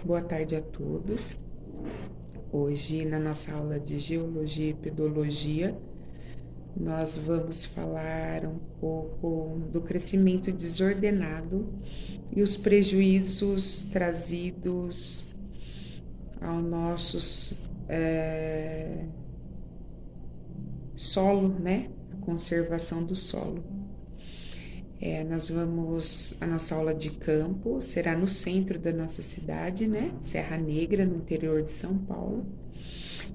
Boa tarde a todos. Hoje, na nossa aula de Geologia e Pedologia, nós vamos falar um pouco do crescimento desordenado e os prejuízos trazidos ao nosso solo, né? A conservação do solo. A nossa aula de campo será no centro da nossa cidade, né? Serra Negra, no interior de São Paulo,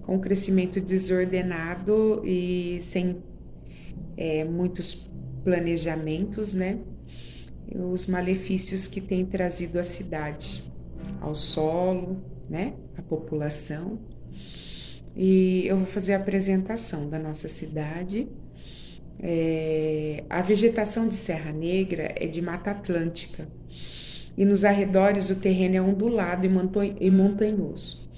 com crescimento desordenado e sem muitos planejamentos, né? Os malefícios que tem trazido à cidade, ao solo, né? À população. E eu vou fazer a apresentação da nossa cidade. A vegetação de Serra Negra é de Mata Atlântica e nos arredores o terreno é ondulado e montanhoso.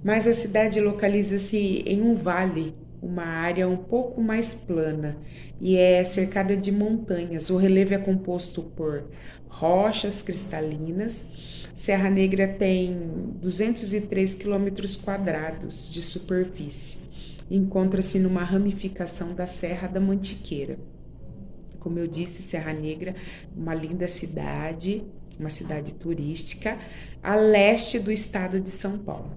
Mas a cidade localiza-se em um vale, uma área um pouco mais plana e é cercada de montanhas. O relevo é composto por rochas cristalinas. Serra Negra tem 203 quilômetros quadrados de superfície. Encontra-se numa ramificação da Serra da Mantiqueira. Como eu disse, Serra Negra, uma linda cidade, uma cidade turística, a leste do estado de São Paulo.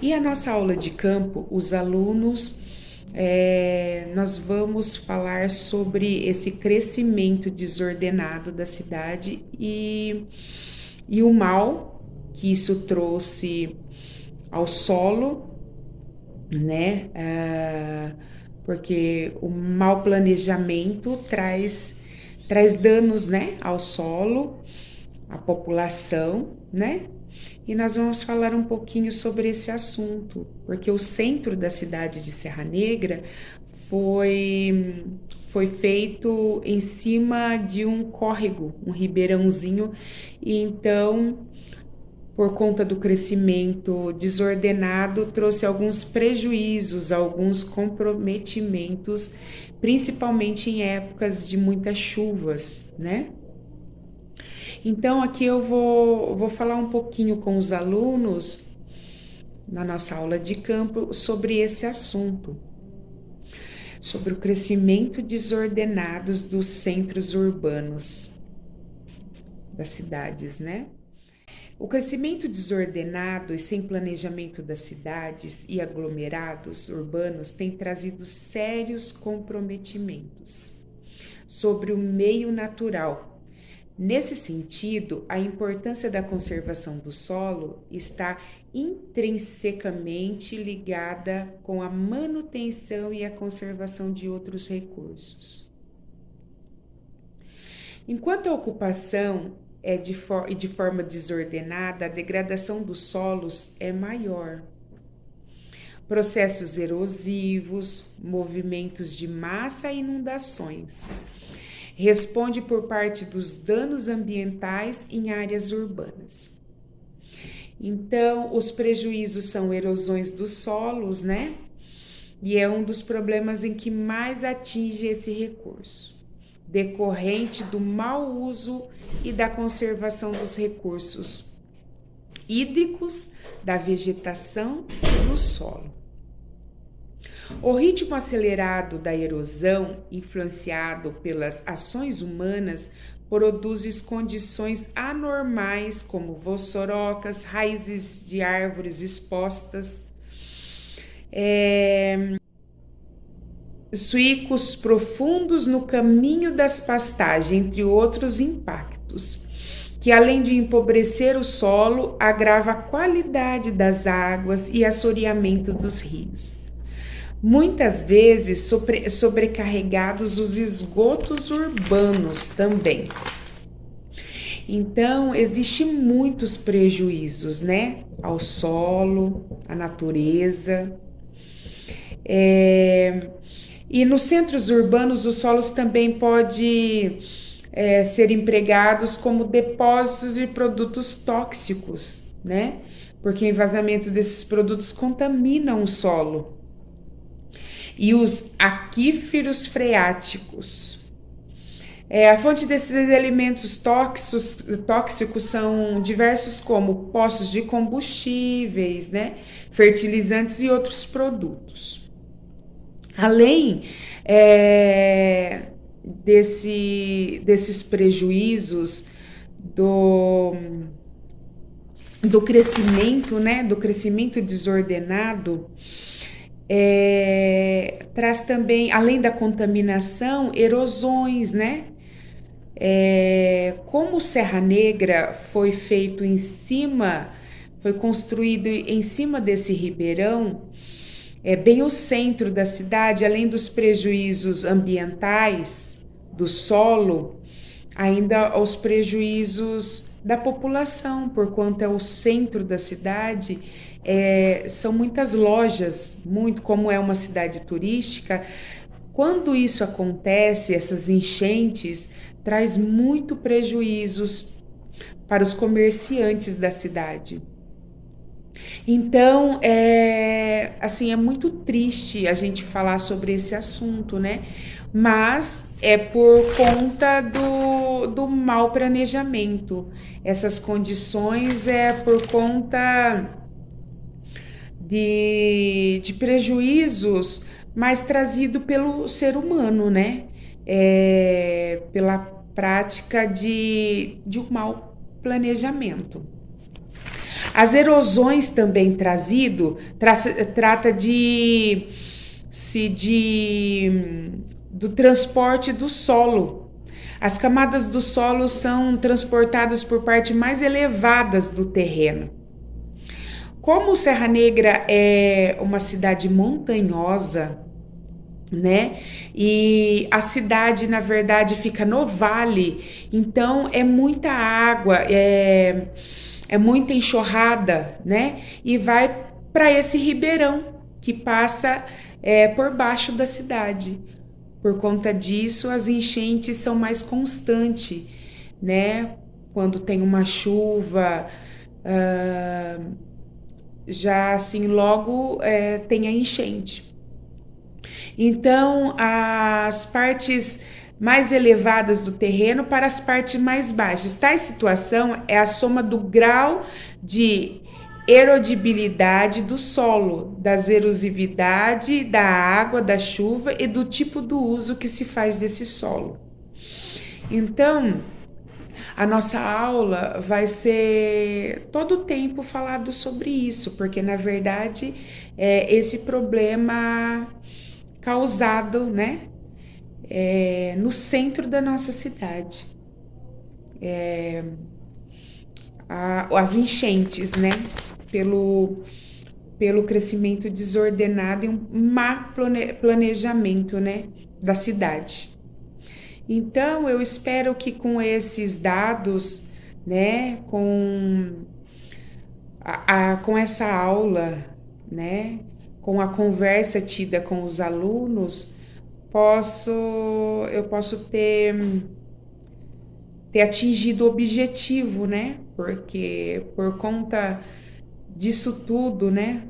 E a nossa aula de campo, os alunos, nós vamos falar sobre esse crescimento desordenado da cidade e o mal que isso trouxe ao solo, né? Porque o mau planejamento traz danos, né, ao solo, à população, né? E nós vamos falar um pouquinho sobre esse assunto, porque o centro da cidade de Serra Negra foi feito em cima de um córrego, um ribeirãozinho, e então, por conta do crescimento desordenado, trouxe alguns prejuízos, alguns comprometimentos, principalmente em épocas de muitas chuvas, né? Então, aqui eu vou falar um pouquinho com os alunos, na nossa aula de campo, sobre esse assunto, sobre o crescimento desordenado dos centros urbanos das cidades, né? O crescimento desordenado e sem planejamento das cidades e aglomerados urbanos tem trazido sérios comprometimentos sobre o meio natural. Nesse sentido, a importância da conservação do solo está intrinsecamente ligada com a manutenção e a conservação de outros recursos. Enquanto a ocupação é de forma desordenada, a degradação dos solos é maior. Processos erosivos, movimentos de massa e inundações. Responde por parte dos danos ambientais em áreas urbanas. Então, os prejuízos são erosões dos solos, né? E é um dos problemas em que mais atinge esse recurso, decorrente do mau uso e da conservação dos recursos hídricos, da vegetação e do solo. O ritmo acelerado da erosão, influenciado pelas ações humanas, produz condições anormais como vossorocas, raízes de árvores expostas, sulcos profundos no caminho das pastagens, entre outros impactos, que além de empobrecer o solo, agrava a qualidade das águas e assoreamento dos rios. Muitas vezes sobrecarregados os esgotos urbanos também. Então, existem muitos prejuízos, né? Ao solo, à natureza. E nos centros urbanos, os solos também podem ser empregados como depósitos de produtos tóxicos, né? Porque o vazamento desses produtos contaminam o solo. E os aquíferos freáticos. A fonte desses elementos tóxicos são diversos, como postos de combustíveis, né, fertilizantes e outros produtos. Além desses prejuízos do crescimento, né, do crescimento desordenado, traz também, além da contaminação, erosões, né? Como Serra Negra foi feito foi construído em cima desse ribeirão, bem o centro da cidade, além dos prejuízos ambientais do solo, ainda os prejuízos da população, por quanto é o centro da cidade, são muitas lojas, como é uma cidade turística. Quando isso acontece, essas enchentes, traz muito prejuízos para os comerciantes da cidade. Então, assim, é muito triste a gente falar sobre esse assunto, né? Mas é por conta do mau planejamento. Essas condições é por conta de prejuízos, mas trazido pelo ser humano, né? Pela prática de um mau planejamento. As erosões também trata do transporte do solo. As camadas do solo são transportadas por partes mais elevadas do terreno. Como Serra Negra é uma cidade montanhosa, né? E a cidade, na verdade, fica no vale, então é muita água, é muita enxurrada, né? E vai para esse ribeirão que passa por baixo da cidade. Por conta disso, as enchentes são mais constantes, né? Quando tem uma chuva, já assim logo tem a enchente. Então, as partes mais elevadas do terreno para as partes mais baixas. Tal situação é a soma do grau de erodibilidade do solo, da erosividade da água, da chuva e do tipo do uso que se faz desse solo. Então, a nossa aula vai ser todo o tempo falado sobre isso, porque na verdade esse problema causado, né, no centro da nossa cidade, as enchentes, né, pelo crescimento desordenado e um má planejamento, né, da cidade. Então, eu espero que com esses dados, né, com essa aula, né, com a conversa tida com os alunos, eu posso ter atingido o objetivo, né, porque por conta disso tudo, né,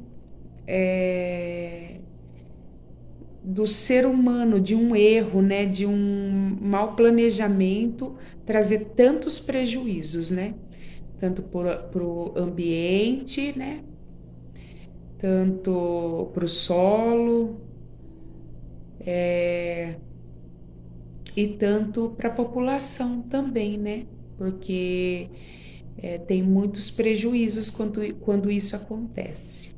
do ser humano, de um erro, né, de um mau planejamento, trazer tantos prejuízos, né, tanto para o ambiente, né, tanto para o solo, e tanto para a população também, né, porque tem muitos prejuízos quando isso acontece.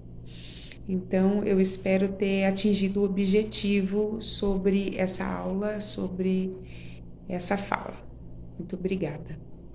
Então, eu espero ter atingido o objetivo sobre essa aula, sobre essa fala. Muito obrigada.